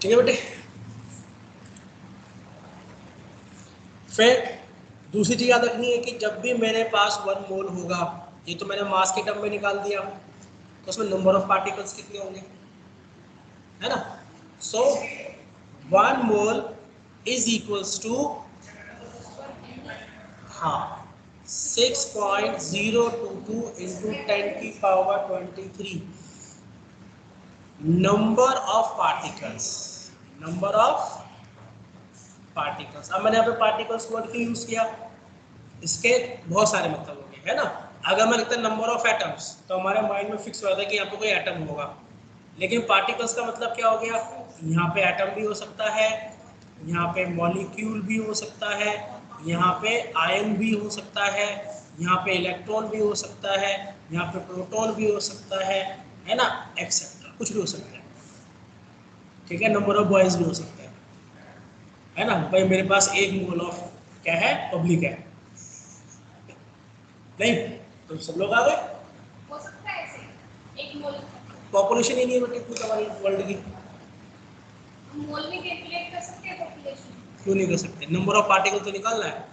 ठीक है बेटे। फिर दूसरी चीज याद रखनी है कि जब भी मेरे पास 1 मोल होगा, ये तो मैंने मास के टर्म में निकाल दिया, तो उसमें नंबर ऑफ पार्टिकल्स कितने होंगे, है ना। सो 1 मोल इज इक्वल्स टू, हाँ, 6.022 into 10⁻23 number of particles, number of particles. अब मैंने यहाँ पे पार्टिकल्स वर्ड क्यों यूज किया, इसके बहुत सारे मतलब हो गए, है ना। अगर मैं लिखता नंबर ऑफ एटम्स तो हमारे माइंड में फिक्स हो जाता है कि यहाँ पे कोई एटम होगा, लेकिन पार्टिकल्स का मतलब क्या हो गया, यहाँ पे एटम भी हो सकता है, यहाँ पे मॉलिक्यूल भी हो सकता है, यहाँ पे आयन भी हो सकता है, यहाँ पे इलेक्ट्रॉन भी हो सकता है, यहाँ पे प्रोटॉन भी हो सकता है ना, एक्सेट्रा कुछ भी हो सकता है। ठीक है, नंबर ऑफ बॉयज भी हो सकता है ना। भाई मेरे पास 1 मोल ऑफ क्या है, पब्लिक है, नहीं तो सब लोग आ गए, हो सकता है ऐसे एक मोल पॉपुलेशन ही नहीं है बेटे पूरी हमारी वर्ल्ड की, मोल में कैलकुलेट कर सकते हैं पॉपुलेशन, क्यों नहीं कर सकते, नंबर ऑफ पार्टिकल तो निकालना है।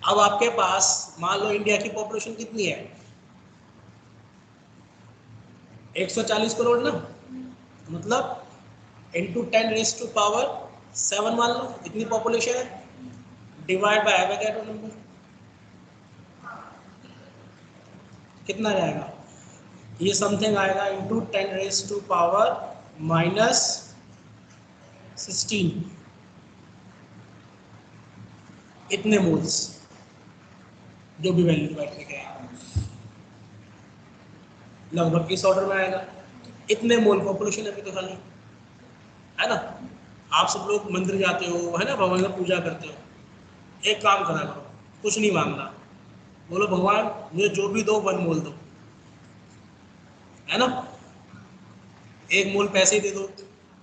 अब आपके पास मान लो इंडिया की पॉपुलेशन कितनी है, 140 करोड़ ना, मतलब इंटू 10⁻⁷ मान लो इतनी पॉपुलेशन है, डिवाइड बाय एवोगैड्रो नंबर, कितना जाएगा, ये समथिंग आएगा इंटू 10⁻⁻16 इतने मोल्स, जो भी वैल्यू डिवाइड करके आएगा लगभग इस ऑर्डर में आएगा, इतने मोल पॉपुलेशन है अभी तो खाली, है ना। आप सब लोग मंदिर जाते हो, है ना, भगवान की पूजा करते हो, एक काम करा करो, कुछ नहीं मांगना, बोलो भगवान मुझे जो भी दो 1 मोल दो, है ना, 1 मोल पैसे ही दे दो,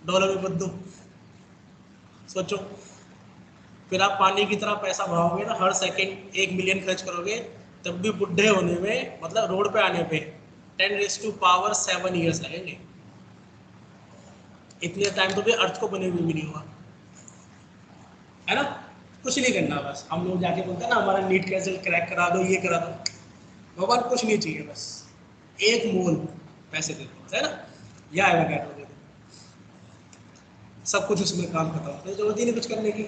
डॉलर में मत दो। सोचो, फिर आप पानी की तरह पैसा भराओगे ना, हर सेकंड 1 मिलियन खर्च करोगे, तब भी बुढ़े होने में, मतलब रोड पे आने पे 10⁻7 ईयर्स लगेंगे। इतने टाइम तो भी अर्थ को बने हुए भी नहीं हुआ, है ना। कुछ नहीं करना, बस हम लोग जाके बोलते हैं ना हमारा नीट कैसे क्रैक करा दो, ये करा दो, भगवान कुछ नहीं चाहिए, बस 1 मोल पैसे दे दो, है ना, या एवोगैड्रो दे दो, सब कुछ उसमें काम खत्म, तो जरूरत ही नहीं कुछ करने की।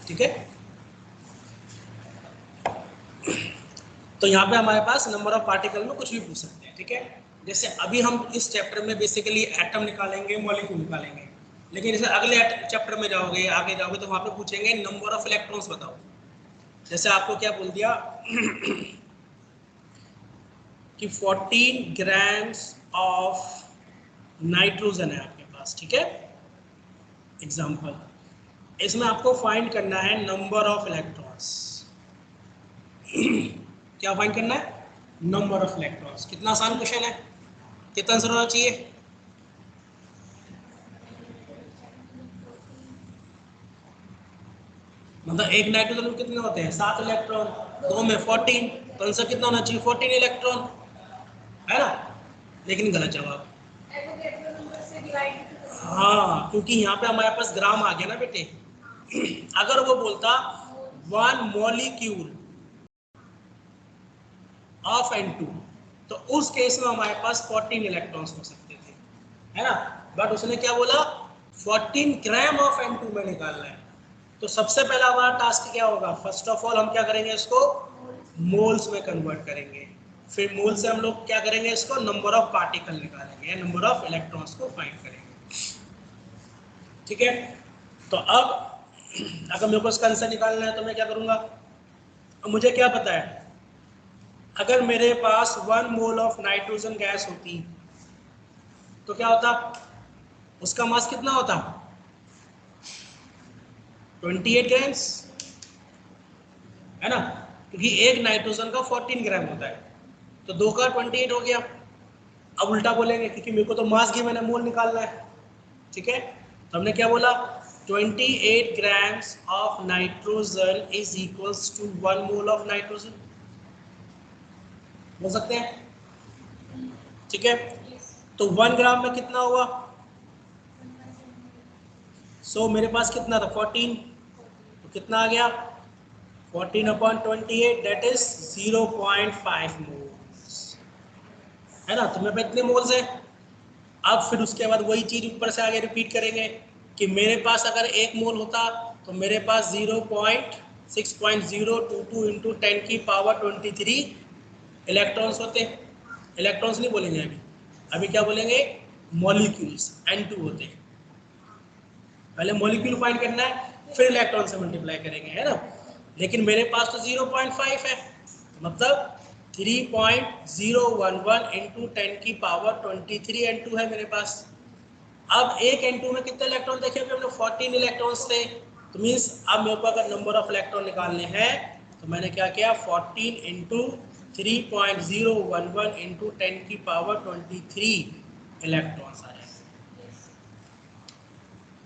ठीक है, तो यहाँ पे हमारे पास नंबर ऑफ पार्टिकल में कुछ भी पूछ सकते हैं। ठीक है, जैसे अभी हम इस चैप्टर में बेसिकली एटम निकालेंगे, मॉलिक्यूल निकालेंगे, लेकिन जैसे अगले चैप्टर में जाओगे, आगे जाओगे, तो वहाँ पे पूछेंगे नंबर ऑफ इलेक्ट्रॉन्स बताओ। जैसे आपको क्या बोल दिया कि 14 ग्राम्स ऑफ नाइट्रोजन है आपके पास, ठीक है, एग्जाम्पल, इसमें आपको फाइंड करना है नंबर ऑफ इलेक्ट्रॉन्स। क्या फाइंड करना है, नंबर ऑफ इलेक्ट्रॉन्स। कितना आसान क्वेश्चन है, कितना आंसर होना चाहिए, मतलब एक नाइट्रोजन में कितने होते हैं, 7 इलेक्ट्रॉन, 2 में 14, तो आंसर कितना होना चाहिए, 14 इलेक्ट्रॉन, है ना। लेकिन गलत जवाब, एवोगैड्रो नंबर से डिवाइड, हाँ, क्योंकि यहाँ पे हमारे पास ग्राम आ गया ना बेटे। अगर वो बोलता 1 मॉलिक्यूल ऑफ N2, तो उस केस में हमारे पास 14 इलेक्ट्रॉन्स हो सकते थे, है ना। बट उसने क्या बोला, 14 ग्राम ऑफ N2 में निकालना है। तो सबसे पहला हमारा टास्क क्या होगा, फर्स्ट ऑफ ऑल हम क्या करेंगे, इसको मोल्स में कन्वर्ट करेंगे, फिर मोल से हम लोग क्या करेंगे, इसको नंबर ऑफ पार्टिकल निकालेंगे, नंबर ऑफ इलेक्ट्रॉन्स को फाइंड करेंगे। ठीक है, तो अब अगर मेरे को इसका आंसर निकालना है तो मैं क्या करूंगा, अब मुझे क्या पता है, अगर मेरे पास 1 मोल ऑफ नाइट्रोजन गैस होती तो क्या होता, उसका मास कितना होता, 28 ग्राम्स, है ना, क्योंकि एक नाइट्रोजन का 14 ग्राम होता है, तो 2 का 28 हो गया। अब उल्टा बोलेंगे क्योंकि मेरे को तो मास की मैंने मोल निकालना है। ठीक है, तो हमने क्या बोला, 28 grams of nitrogen is equals to 1 mole of nitrogen, बोल सकते हैं। ठीक है, तो 1 ग्राम में कितना हुआ? सो मेरे पास कितना था 14, तो कितना आ गया 14/28, दैट इज 0.5 मोल्स, है ना। तो मेरे पास इतने मोल्स है। अब फिर उसके बाद वही चीज ऊपर से आगे रिपीट करेंगे कि मेरे पास अगर 1 मोल होता तो मेरे पास 0.6.022 इंटू 10⁻23 इलेक्ट्रॉन्स होते। इलेक्ट्रॉन्स नहीं बोलेंगे अभी, अभी क्या बोलेंगे? मॉलिक्यूल्स, N2 होते हैं। पहले मॉलिक्यूल फाइंड करना है, फिर इलेक्ट्रॉन से मल्टीप्लाई करेंगे, है ना। लेकिन मेरे पास तो 0.5 है, तो मतलब 3.011 इंटू 10⁻23 N2 है मेरे पास। अब एक N2 में कितने इलेक्ट्रॉन देखे? अभी हमने 14 इलेक्ट्रॉन्स थे, तो मीन्स अब मेरे को अगर नंबर ऑफ इलेक्ट्रॉन निकालने हैं तो मैंने क्या किया 14 इंटू 3.011 इंटू 10⁻23 इलेक्ट्रॉन्स आ जाए।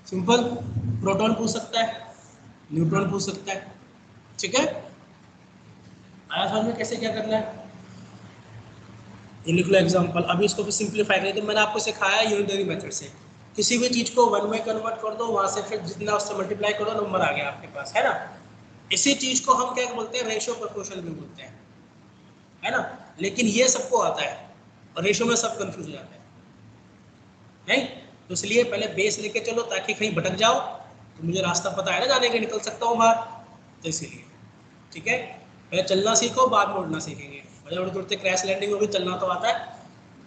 सिंपल। प्रोटॉन पूछ सकता है, न्यूट्रॉन पूछ सकता है, ठीक है। आया समझ में कैसे क्या करना है? ये लिख लो एग्जांपल। अभी इसको भी सिंपलीफाई करें तो मैंने आपको सिखाया यूनिटरी मेथड से, किसी भी चीज को 1 में कन्वर्ट कर दो, वहां से फिर जितना उससे मल्टीप्लाई करो नंबर आ गया आपके पास, है ना। इसी चीज को हम क्या बोलते हैं? रेशियो प्रोपोर्शन भी बोलते हैं, है ना। लेकिन ये सबको आता है और रेशियो में सब कंफ्यूज हो जाता है, नहीं। तो इसलिए पहले बेस लेके चलो ताकि कहीं भटक जाओ तो मुझे रास्ता पता है ना जाने के, निकल सकता हूँ बाहर, तो इसीलिए, ठीक है। पहले चलना सीखो, बाद में उड़ना सीखेंगे। बड़े उड़ते उड़ते क्रैश लैंडिंग होगी, चलना तो आता है,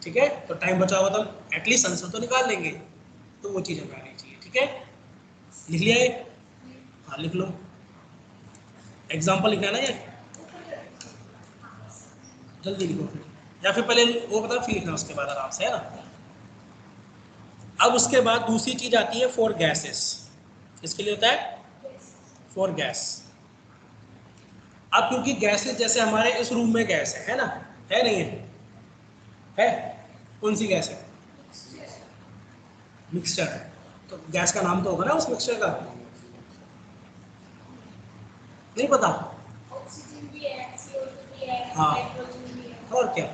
ठीक है। तो टाइम बचा हुआ तो एटलीस्ट आंसर तो निकाल लेंगे, तो वो चीज़ हमें आनी चाहिए, ठीक है। लिख लिया है? हाँ लिख लो। एग्जाम्पल लिखना है ना ये, जल्दी लिखो फिर, या फिर पहले वो बता फिर लिखना उसके बाद आराम से, है ना। अब उसके बाद दूसरी चीज आती है फॉर गैसेस। इसके लिए होता है फॉर गैस। अब क्योंकि गैसेस जैसे हमारे इस रूम में गैस है ना, है नहीं है? है। कौन सी गैस है? मिक्सचर है। तो गैस का नाम तो होगा ना उस मिक्सचर का, नहीं पता? ऑक्सीजन भी है, CO2 भी है, हाँ। नाइट्रोजन भी है। और क्या?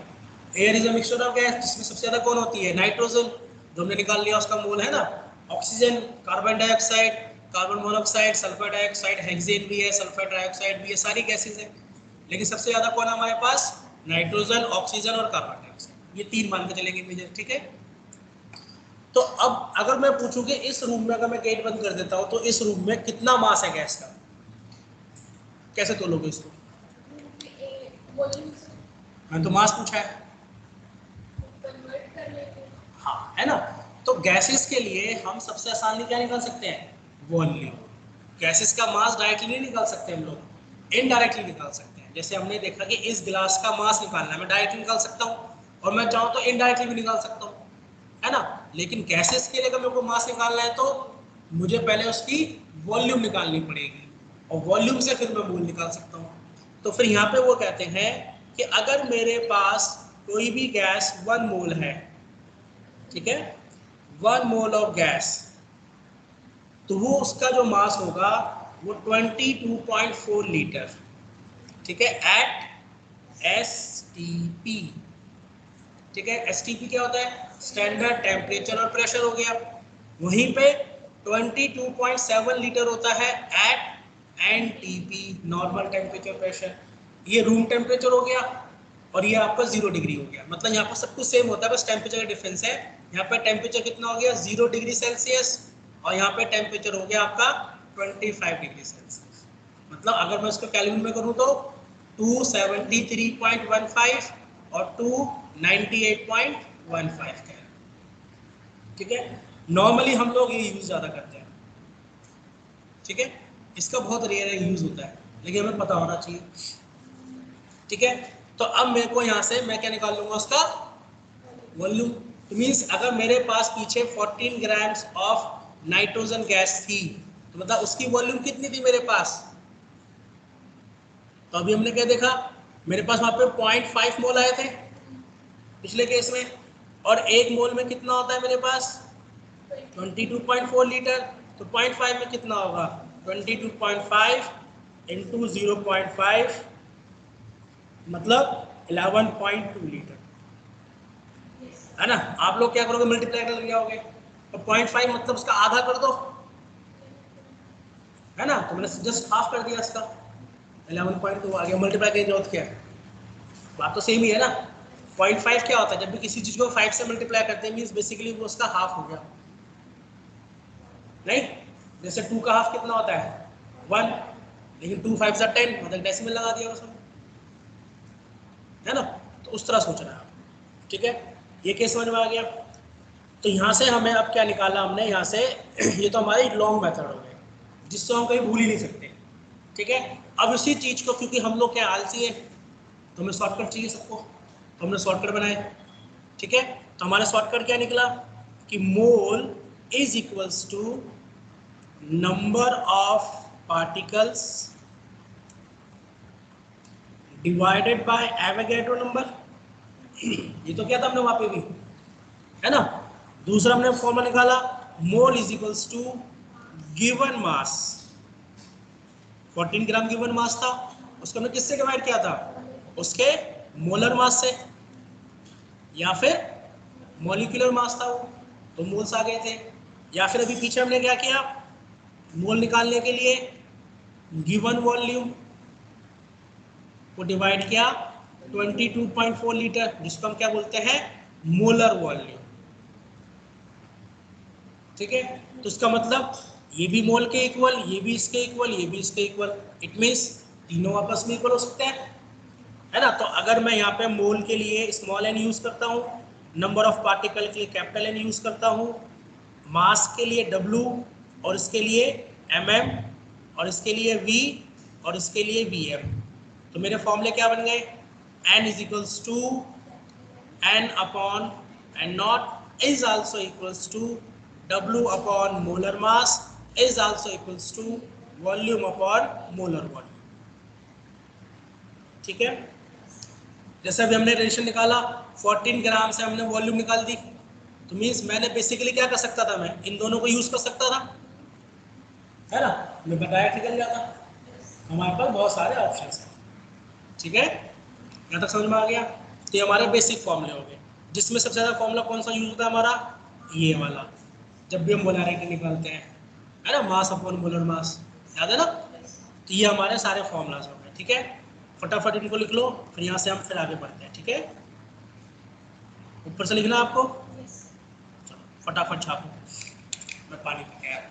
Air is a mixture of gas, जिसमें सबसे ज्यादा कौन होती है? नाइट्रोजन, जो हमने निकाल लिया उसका मोल, है ना। Oxygen, carbon dioxide, carbon monoxide, sulphur dioxide, hexane भी है, सल्फर डाइऑक्साइड भी है, सारी गैसेज है। लेकिन सबसे ज्यादा कौन है हमारे पास? नाइट्रोजन, ऑक्सीजन और कार्बन डाइऑक्साइड, ये 3 मान के चलेंगे मेजर, ठीक है। तो अब अगर मैं पूछूं कि इस रूम में अगर मैं गेट बंद कर देता हूं तो इस रूम में कितना मास है गैस का, कैसे तोलोगे इसको? वॉल्यूम से मैंने तो मास पूछा है। कन्वर्ट कर लेते हैं। हाँ, है ना। तो गैसेस के लिए हम सबसे आसानी क्या निकाल सकते हैं? वॉल्यूम। गैसेस का मास डायरेक्टली नहीं निकाल सकते हम लोग, इनडायरेक्टली निकाल सकते हैं। जैसे हमने देखा कि इस गिलास का मास निकालना है, मैं डायरेक्टली निकाल सकता हूँ और मैं चाहूँ तो इनडायरेक्टली भी निकाल सकता हूँ, है ना। लेकिन गैसेस के लिए अगर मेरे को मास निकालना है तो मुझे पहले उसकी वॉल्यूम निकालनी पड़ेगी और वॉल्यूम से फिर मैं मोल निकाल सकता हूँ। तो फिर यहाँ पे वो कहते हैं कि अगर मेरे पास कोई भी गैस 1 मोल है, ठीक है, 1 मोल ऑफ गैस, तो वो उसका जो मास होगा वो 22.4 लीटर, ठीक है, एट STP, ठीक है। STP क्या होता है? स्टैंडर्ड टेम्परेचर और प्रेशर हो गया। वहीं पे 22.7 लीटर होता है at NTP, normal temperature pressure. ये रूम टेम्परेचर हो गया और ये आपका 0 डिग्री हो गया। मतलब यहाँ पर सब कुछ सेम होता है, बस टेम्परेचर का डिफरेंस है। यहाँ पे टेम्परेचर कितना हो गया? 0 डिग्री सेल्सियस, और यहाँ पे टेम्परेचर हो गया आपका 25 डिग्री सेल्सियस। मतलब अगर मैं इसको केल्विन में करूँ तो 273.15 और 298.15 केल्विन, ठीक है। नॉर्मली हम लोग ये यूज ज्यादा करते हैं, ठीक है। इसका बहुत रेयर यूज होता है, लेकिन हमें पता होना चाहिए, ठीक है। तो अब मेरे को यहाँ से मैं क्या निकाल लूंगा? उसका वॉल्यूम। तो मीन्स अगर मेरे पास पीछे 14 ग्राम्स ऑफ नाइट्रोजन गैस थी तो मतलब उसकी वॉल्यूम कितनी थी मेरे पास? तो अभी हमने क्या देखा, मेरे पास वहां पे 0.5 मोल आए थे पिछले केस में, और 1 मोल में कितना होता है मेरे पास? 22.4 लीटर। तो 0.5 में कितना होगा? 22.5 इंटू 0.5 मतलब 11.2 लीटर, है ना। आप लोग क्या करोगे, मल्टीप्लाई कर जाओगे, तो 0.5 मतलब उसका आधा कर दो, है ना। तो मैंने जस्ट हाफ कर दिया इसका, 11.2 आ गया। मल्टीप्लाई करने की जरूरत क्या है, बात तो सेम ही है ना। 0.5 क्या होता है, जब भी किसी चीज को 5 से मल्टीप्लाई करते हैं मींस बेसिकली वो उसका हाफ हो गया, राइट। जैसे 2 का हाफ कितना होता है 1, लेकिन 2 5 10 मतलब डेसिमल लगा दिया उसमें, है ना। तो उस तरह सोचना है आप, ठीक है। ये केस समझ में आ गया। तो यहाँ से हमें अब क्या निकाला हमने यहाँ से ये तो हमारी लॉन्ग मेथड हो गई जिससे हम कहीं भूल ही नहीं सकते, ठीक है। अब इसी चीज को, क्योंकि हम लोग क्या आलसी है तो हमें शॉर्टकट चाहिए सबको, तो हमने शॉर्टकट बनाए, ठीक है। तो हमारा शॉर्टकट क्या निकला कि mole is equals to number of particles divided by Avogadro number. ये तो क्या था हमने वहां पे भी, है ना। दूसरा हमने फॉर्मूला निकाला, mole is equals to given mass, 14 gram given mass था, उसको हमने किससे डिवाइड किया था, उसके मोलर मास से, या फिर मॉलिक्यूलर मास था वो, तो मोल्स आ गए थे। या फिर अभी पीछे हमने क्या किया, मोल निकालने के लिए गिवन वॉल्यूम को डिवाइड किया 22.4 लीटर, जिसको हम क्या बोलते हैं मोलर वॉल्यूम, ठीक है। तो इसका मतलब ये भी मोल के इक्वल, ये भी इसके इक्वल, ये भी इसके इक्वल, इट मींस तीनों आपस में इक्वल हो सकते हैं, है ना। तो अगर मैं यहाँ पे मोल के लिए स्मॉल एन यूज करता हूँ, नंबर ऑफ पार्टिकल के लिए कैपिटल एन यूज करता हूँ, मास के लिए W और इसके लिए mm और इसके लिए V और इसके लिए Vm, तो मेरे फॉर्मूले क्या बन गए, n is equals to n upon n naught is also equals to W upon molar mass is also equals to volume upon molar volume, ठीक है। जैसे अभी हमने रेडिएशन निकाला 14 ग्राम से हमने वॉल्यूम निकाल दी, तो मींस मैंने बेसिकली क्या कर सकता था, मैं इन दोनों को यूज कर सकता था, है ना। मैं बताया निकल जाता, हमारे पास बहुत सारे ऑप्शंस हैं, ठीक है। यहाँ तक समझ में आ गया। तो ये हमारे बेसिक फॉर्मूले हो गए, जिसमें सबसे ज्यादा फॉर्मूला कौन सा यूज होता है हमारा, ये वाला, जब भी हम मोलारिटी निकालते हैं, है ना, मास अपॉन मोलर मास, याद है ना। तो ये हमारे सारे फॉर्मूलाज हो गए, ठीक है। फटाफट इनको लिख लो, फिर यहाँ से हम फिर आगे बढ़ते हैं, ठीक है। ऊपर से लिखना आपको, चलो फटाफट छापो, मैं पानी पी के आया।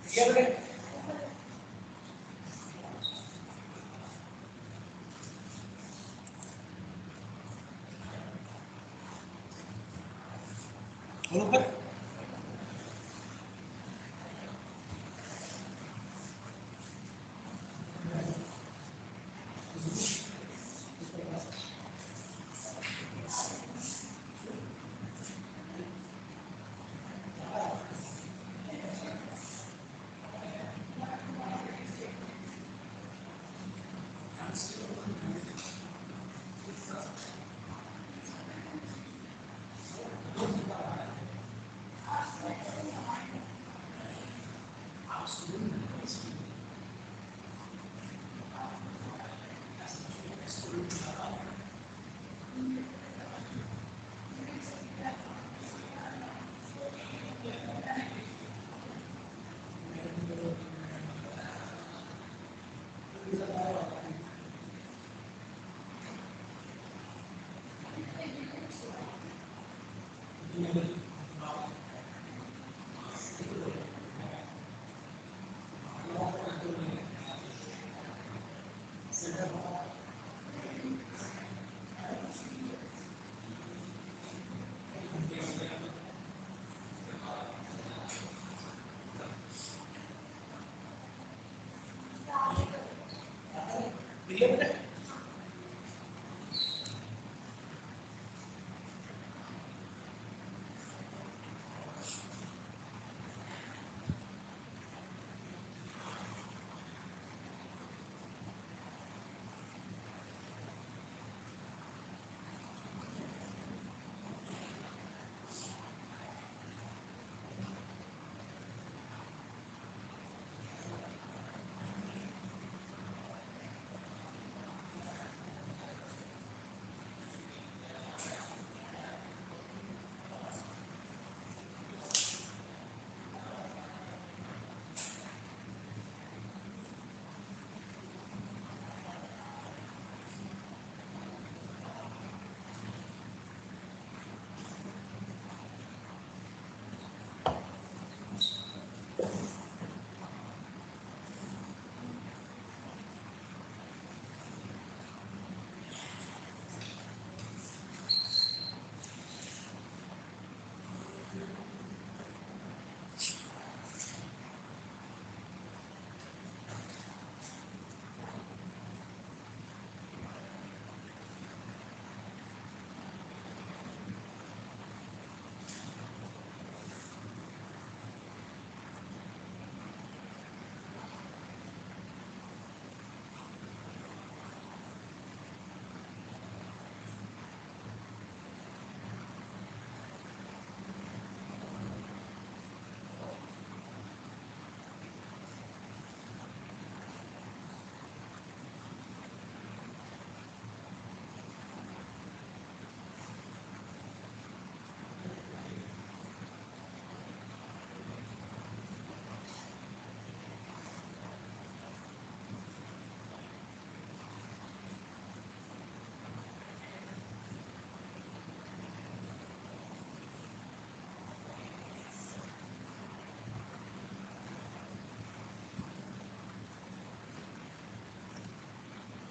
ठीक है, और ऊपर क्लियर है?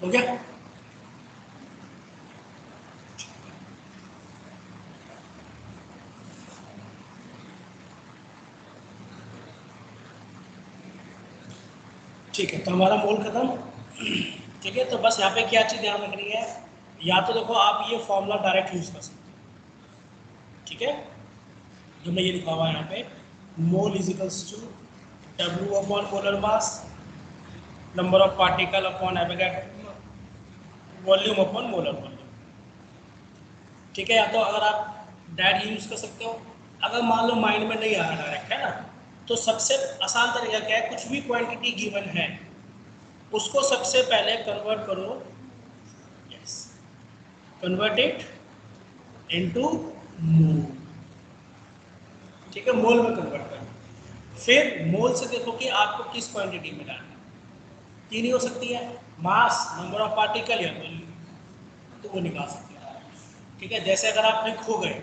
हो गया? ठीक है, तो हमारा मोल खत्म। ठीक है, तो बस यहाँ पे क्या चीज़ ध्यान रखनी है, या तो देखो आप ये फॉर्मूला डायरेक्ट यूज कर सकते हो। ठीक है, जो मैं ये लिखा हुआ है यहाँ पे, mole is equals to W upon molar mass, number of particle upon Avogadro, volume upon molar volume. ठीक है, या तो अगर आप डायरेक्ट यूज कर सकते हो, अगर मान लो माइंड में नहीं आ रहा डायरेक्ट, है ना, तो सबसे आसान तरीका क्या है, कुछ भी क्वांटिटी गिवन है उसको सबसे पहले कन्वर्ट करो, यस, कन्वर्ट इट इनटू मोल। ठीक है, मोल में कन्वर्ट करो, फिर मोल से देखो कि आपको किस क्वांटिटी में डालना है। तीन ही हो सकती है, मास, नंबर ऑफ पार्टिकल या वॉल्यूम, तो वो निकाल सकते हैं। ठीक है, जैसे अगर आप कहीं खो गए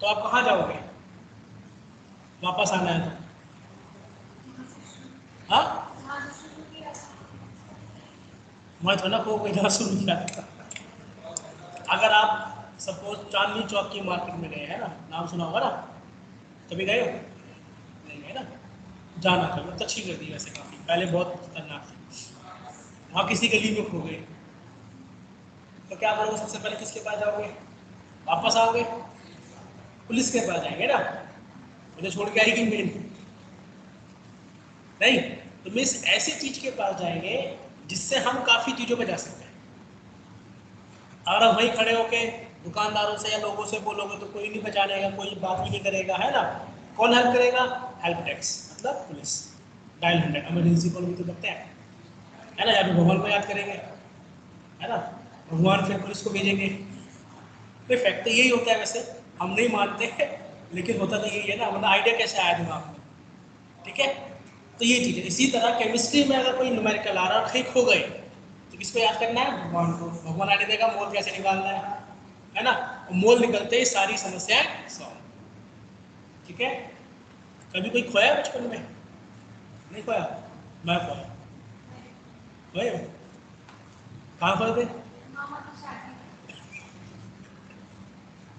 तो आप कहाँ जाओगे, वापस आना है तो, हाँ, मैं थोड़ा खो गई जहाँ शुरू किया था। अगर आप सपोज चांदनी चौक की मार्केट में गए, है ना, नाम सुना होगा ना, कभी गए हो? नहीं गए ना, जाना था, मतलब अच्छी कर दी वैसे, काफ़ी पहले बहुत खतरनाक थी। वहाँ किसी गली में खो गए तो क्या करोगे, सबसे पहले किसके पास जाओगे, वापस आओगे, पुलिस के पास जाएंगे ना, मुझे छोड़ के आएगी मेन, नहीं, तो मिस ऐसी चीज के पास जाएंगे जिससे हम काफी चीजों पे जा सकते हैं। अगर आप वहीं खड़े होके दुकानदारों से या लोगों से बोलोगे तो कोई नहीं बचानेगा, कोई बात भी नहीं करेगा, है ना। कौन हेल्प करेगा, हेल्प डेस्क, मतलब पुलिस, डायल 100, इमरजेंसी कॉल भी तो करते हैं, है ना, या फिर भगवान को याद करेंगे, है ना, भगवान फिर पुलिस को भेजेंगे। तो फैक्ट तो यही होता है वैसे, हम नहीं मानते हैं, लेकिन होता तो यही है ना, मतलब आइडिया कैसे आया दिमाग में। ठीक है, तो ये चीज़ है। इसी तरह केमिस्ट्री में अगर कोई न्यूमेरिकल आ रहा है और कहीं खो गए तो किसको याद करना है, भगवान को, भगवान आने देगा मोल कैसे निकालना है ना, और मोल निकलते ही सारी समस्याएं सॉल्व। ठीक है, कभी कोई खोया बचपन में, नहीं खोया, मैं खोया, खोए हो? कहाँ खोए थे?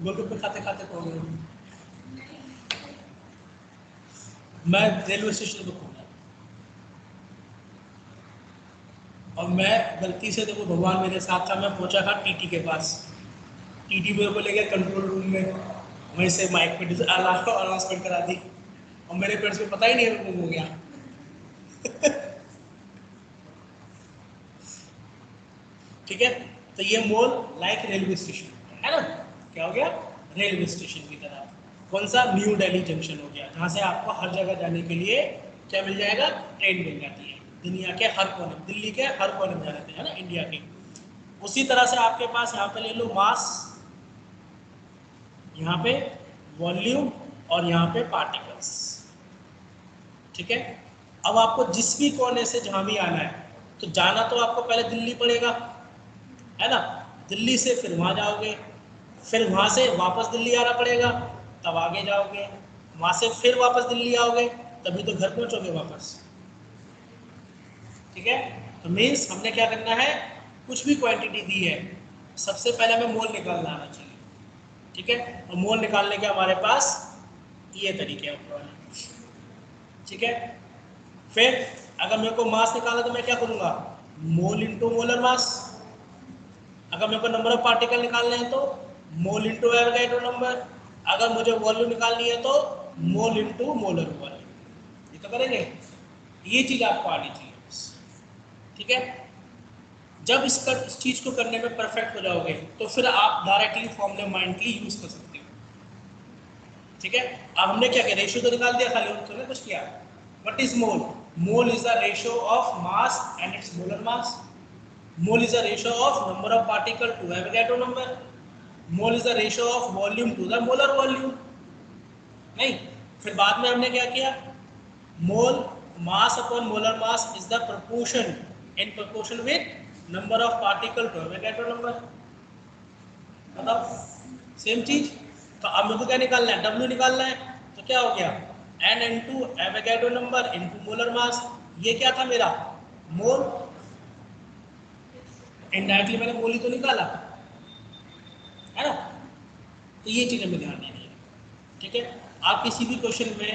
गोलगप्पे खाते खाते खो गए। मैं रेलवे स्टेशन पर खोया, और मैं गलती से, देखो भगवान मेरे साथ था, मैं पहुंचा था टीटी के पास। टीटी मेरे को ले गया कंट्रोल रूम में, वहीं से माइक पे अनाउंसमेंट करा दी, और मेरे पेरेंट्स को पता ही नहीं है हो गया। ठीक है, तो ये मॉल लाइक रेलवे स्टेशन है ना, क्या हो गया, रेलवे स्टेशन की तरह। कौन सा, न्यू दिल्ली जंक्शन हो गया, जहाँ से आपको हर जगह जाने के लिए क्या मिल जाएगा, ट्रेन मिल जाती है, दुनिया के हर कोने, दिल्ली के हर कोने में जाते हैं ना, इंडिया के। उसी तरह से आपके पास यहाँ पे ले लो मास, यहाँ पे वॉल्यूम, और यहाँ पे पार्टिकल्स। ठीक है, अब आपको जिस भी कोने से जहाँ भी आना है, तो जाना तो आपको पहले दिल्ली पड़ेगा, है ना, दिल्ली से फिर वहाँ जाओगे, फिर वहाँ से वापस दिल्ली आना पड़ेगा, तब आगे जाओगे, वहाँ से फिर वापस दिल्ली आओगे, तभी तो घर पहुँचोगे वापस। ठीक है, तो मीन्स हमने क्या करना है, कुछ भी क्वांटिटी दी है, सबसे पहले हमें मोल निकालना आना चाहिए। ठीक है, और मोल निकालने के हमारे पास ये तरीके हैं ऊपर वाले। ठीक है, फिर अगर मेरे को मास निकालना तो मैं क्या करूँगा, मोल इंटू मोलर मास। अगर मेरे को नंबर ऑफ पार्टिकल निकालने हैं तो मोल इंटू एवोगैड्रो नंबर। अगर मुझे वॉल्यूम निकालनी है तो मोल इंटू मोलर वॉल्यूम। ये तो करेंगे, ये चीज आपको आनी चाहिए बस। ठीक है, जब इस चीज को करने में परफेक्ट हो जाओगे तो फिर आप डायरेक्टली फॉर्मूला माइंडली यूज कर सकते हो। ठीक है, अब हमने क्या किया, रेशियो तो निकाल दिया, खाली उन्होंने कुछ किया। What is mole, mole is the ratio of mass and it's molar mass. Mole is a ratio of number of particle to Avogadro number. Mole is a ratio of volume to the molar volume. नहीं, फिर बाद में हमने क्या किया, mole mass upon molar mass is the proportion in proportion with number of particle to Avogadro number. बताओ same चीज। तो अब मुझे क्या निकालना है, W निकालना है, तो क्या हो गया, N into Avogadro number into molar mass। ये क्या था मेरा, मोल। इनडायरेक्टली मैंने मोल ही तो निकाला, है ना। तो ये चीज़ हमें ध्यान देनी है। ठीक है, आप किसी भी क्वेश्चन में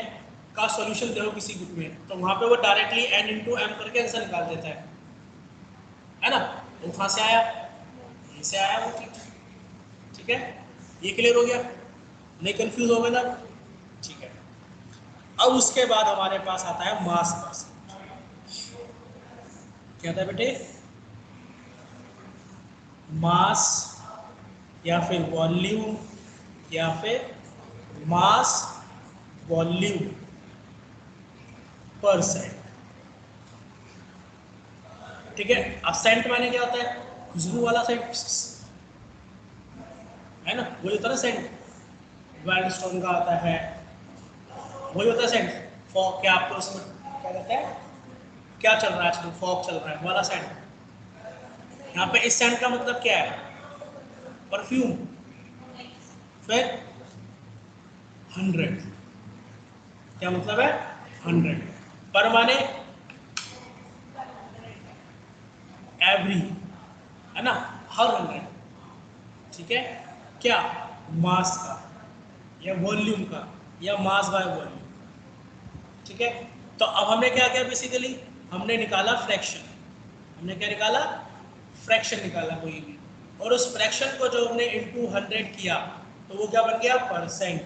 का सॉल्यूशन दो किसी बुक में, तो वहाँ पे वो डायरेक्टली n इंटू एम करके आंसर निकाल देता है ना। वो कहाँ से आया, यहीं से आया वो चीज। ठीक है, ये क्लियर हो गया, नहीं कंफ्यूज हो गए ना। ठीक है, अब उसके बाद हमारे पास आता है मास परसेंट। क्या था बेटे, मास या फिर वॉल्यूम या फिर मास वॉल्यूम परसेंट। ठीक है, अब सेंट माने क्या होता है, खुशबू वाला सेंट, है ना, वही होता है ना सेंट, वाइल्ड स्टोन का आता है, वही होता है सेंट। फॉग, क्या आपको उसमें क्या कहते हैं, क्या चल रहा है आजकल, फॉग चल रहा है वाला सेंट। यहाँ पे इस सेंट का मतलब क्या है, परफ्यूम। फिर 100, क्या मतलब है, 100 पर माने एवरी, है ना, हर 100। ठीक है, क्या, मास का या वॉल्यूम का या मास बाय वॉल्यूम। ठीक है, तो अब हमने क्या किया, बेसिकली हमने निकाला फ्रैक्शन। हमने क्या निकाला, फ्रैक्शन निकाला कोई भी, और उस फ्रैक्शन को जो हमने इनटू 100 किया तो वो क्या बन गया, परसेंट।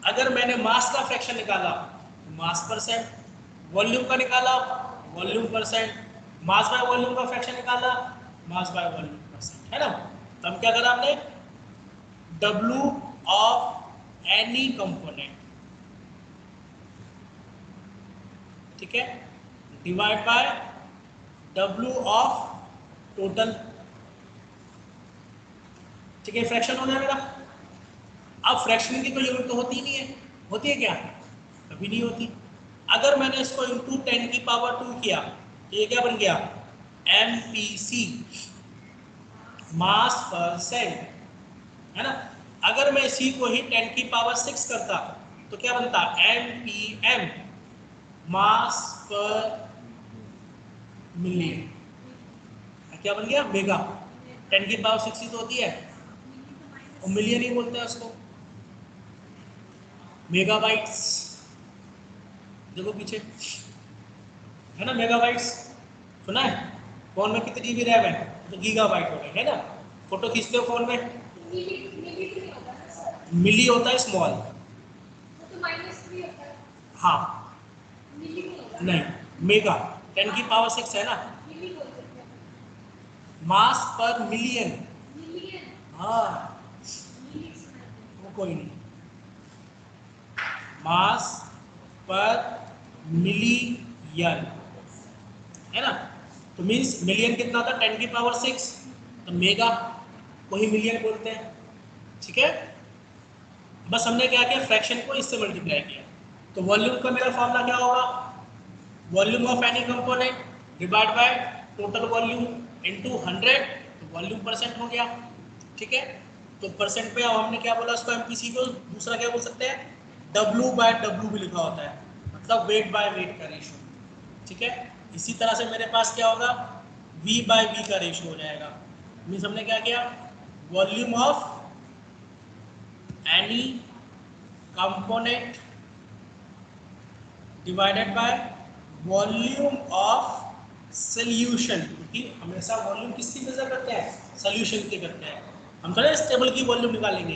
अगर मैंने मास का फ्रैक्शन निकाला तो मास परसेंट, वॉल्यूम का निकाला volume percent, mass by volume का फ्रैक्शन निकाला मास बाय वॉल्यूम परसेंट, है ना। तो हम क्या करा हमने, W ऑफ एनी कंपोनेंट, ठीक है, divide by W of total. ठीक है, फ्रैक्शन हो गया मेरा। अब फ्रैक्शन की कोई यूनिट तो होती ही नहीं है, होती है क्या, कभी नहीं होती। अगर मैंने इसको इंटू 10 की पावर 2 किया तो ये क्या बन गया, MPC, मास परसेंट, है ना। अगर मैं इसी को ही 10 की पावर 6 करता तो क्या बनता, MPM, मास पर मिलियन। क्या बन गया, मेगा। 10 की पावर 6 ही तो होती है, और मिलियन ही बोलते हैं उसको, मेगाबाइट्स। देखो पीछे, है ना, मेगाबाइट्स सुना है, फोन में कितनी जीबी रैम है? तो गीगाबाइट हो गए, है ना। फोटो खींचते हो फोन में, मिली मिली तो नहीं होता ना सर, मिली होता है, स्मॉल। वो तो -3 होता है, हाँ, मिली नहीं होता। नहीं, मेगा, 10⁻⁶ है ना, मिली बोल सकते हैं, मास पर मिलियन। मिलियन, हाँ, मिली सुना है। वो कोई नहीं, मास पर मिलियन, है ना। तो मीन्स मिलियन कितना होता है? 10⁻⁶। तो मेगा को ही मिलियन बोलते हैं, ठीक है। बस हमने क्या किया, फ्रैक्शन को इससे मल्टीप्लाई किया। तो वॉल्यूम का मेरा फॉर्मूला क्या होगा? Volume of any component divide by total volume into 100, तो वॉल्यूम परसेंट हो गया, ठीक है। तो परसेंट पे अब हमने क्या बोला उसको, एमपीसी को दूसरा क्या बोल सकते हैं, W/W भी लिखा होता है, मतलब वेट बाय वेट का रेशियो, ठीक है। इसी तरह से मेरे पास क्या होगा, V/V का रेशियो हो जाएगा। मीन्स हमने क्या किया, volume of any component divided by volume of solution, क्योंकि हमेशा वॉल्यूम किसकी मेजर करते हैं, सॉल्यूशन की करते हैं। हम थोड़े इस टेबल की वॉल्यूम निकालेंगे,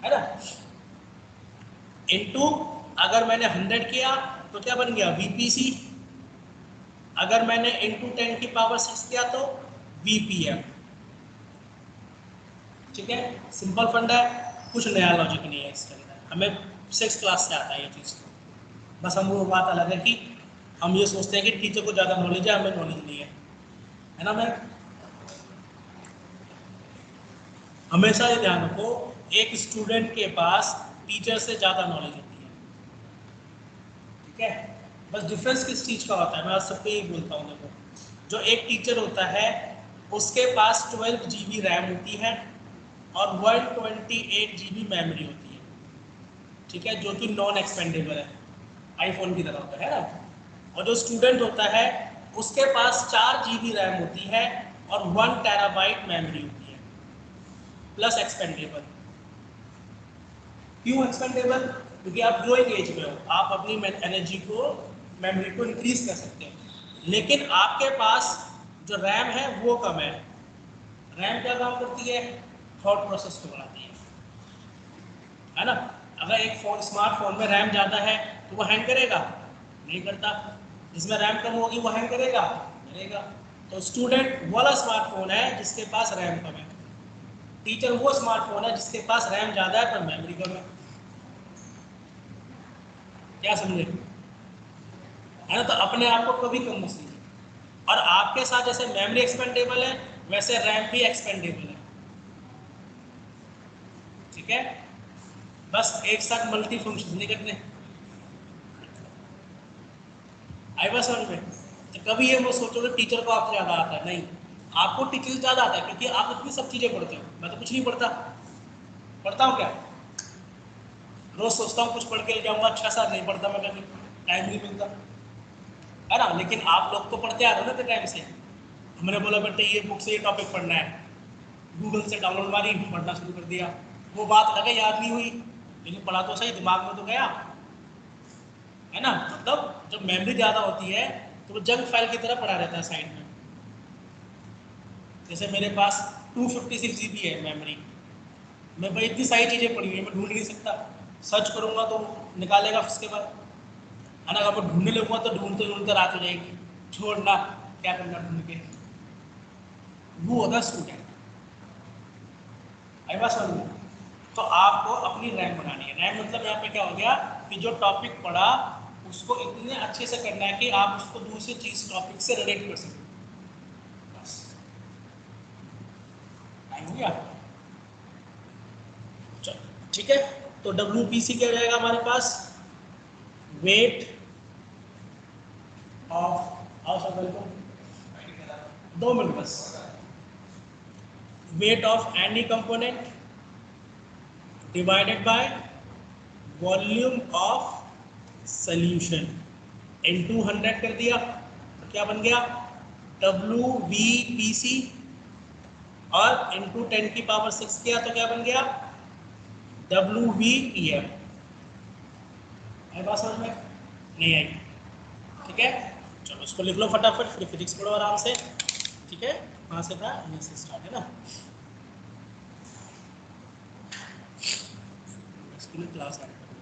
है ना। इनटू, अगर मैंने 100 किया तो क्या बन गया, VPC। अगर मैंने इनटू 10⁻⁶ किया तो VPM, ठीक है। सिंपल फंडा है, कुछ नया लॉजिक नहीं है इसके अंदर, हमें 6 क्लास से आता है ये चीज़। बस हम वो बात अलग है कि हम ये सोचते हैं कि टीचर को ज़्यादा नॉलेज है, हमें नॉलेज नहीं है ना। मैं हमेशा ये ध्यान रखो, एक स्टूडेंट के पास टीचर से ज़्यादा नॉलेज होती है, ठीक है। बस डिफरेंस किस चीज़ का होता है, मैं आज सबको यही बोलता हूँ, देखो, जो एक टीचर होता है उसके पास 12 GB रैम होती है और 128 GB मेमोरी होती है, ठीक है, जो कि नॉन एक्सपेंडेबल है, आईफोन की तरह होता है ना। और जो स्टूडेंट होता है उसके पास 4 GB रैम होती है और 1 TB मेमोरी होती है, प्लस एक्सपेंडेबल। क्यों एक्सपेंडेबल? क्योंकि आप ग्रोइंग एज में हो, आप अपनी एनर्जी को, मेमोरी को इंक्रीज कर सकते हो, लेकिन आपके पास जो रैम है वो कम है। रैम क्या काम करती है, थॉट प्रोसेस को बढ़ाती है ना। अगर एक फोन, स्मार्टफोन में रैम ज़्यादा है तो वो हैंग करेगा, नहीं करता। जिसमें रैम कम होगी वो हैंग करेगा, करेगा। तो स्टूडेंट वाला स्मार्टफोन है जिसके पास रैम कम है, टीचर वो स्मार्टफोन है जिसके पास रैम ज़्यादा है पर मेमोरी कम है। क्या समझे, है ना। तो अपने आप को कभी कम मत लीजिए, और आपके साथ जैसे मेमोरी एक्सपेंडेबल है वैसे रैम भी एक्सपेंडेबल है, ठीक है। बस एक साथ मल्टी फंक्शन नहीं करने, आई बात समझ में। तो कभी ये वो सोचोगे टीचर को आपसे ज़्यादा आता है, नहीं, आपको टीचर से ज़्यादा आता है क्योंकि आप इतनी सब चीज़ें पढ़ते हो, मैं तो कुछ नहीं पढ़ता। पढ़ता हूँ क्या, रोज सोचता हूँ कुछ पढ़ के ले जाऊँगा, अच्छा सा नहीं पढ़ता मैं कभी, टाइम नहीं मिलता, है ना। लेकिन आप लोग तो पढ़ते आ रहे हो ना टाइम से। हमने बोला बेटे ये बुक से ये टॉपिक पढ़ना है, गूगल से डाउनलोड मारी, पढ़ना शुरू कर दिया। वो बात लगे याद नहीं हुई, लेकिन पढ़ा तो सही, दिमाग में तो गया, है ना। मतलब जब मेमोरी ज़्यादा होती है तो वो जंक फाइल की तरह पड़ा रहता है साइड में। जैसे मेरे पास 256 GB है मेमोरी, मैं भाई इतनी सारी चीज़ें पढ़ी हुई है, मैं ढूंढ नहीं सकता, सर्च करूँगा तो निकालेगा उसके बाद, है ना। अगर मैं ढूंढने लगूंगा तो ढूंढते ढूंढते रात हो जाएगी, छोड़ना, क्या करना ढूंढ के। वो होता है स्टूडेंट, आई बात समझ में। तो आपको अपनी रैम बनानी है। रैम मतलब यहाँ पे क्या हो गया कि जो टॉपिक पढ़ा उसको इतने अच्छे से करना है कि आप उसको दूसरी चीज टॉपिक से रिलेट कर सकें, बस। टाइम हो गया, चलो ठीक है। तो WPC क्या रहेगा हमारे पास, वेट ऑफ, आओ सब को 2 मिनट बस, weight of any component divided by volume of solution into 100 कर दिया तो क्या बन गया, WVPC, और इनटू 10⁶ किया तो क्या बन गया, WVPM। आई बात समझ में नहीं आई, ठीक है। चलो इसको लिख लो फटाफट, फिर फिजिक्स पढ़ो आराम से, ठीक है। वहाँ से था, यहाँ से स्टार्ट है ना, इसके लिए क्लास आ रही है।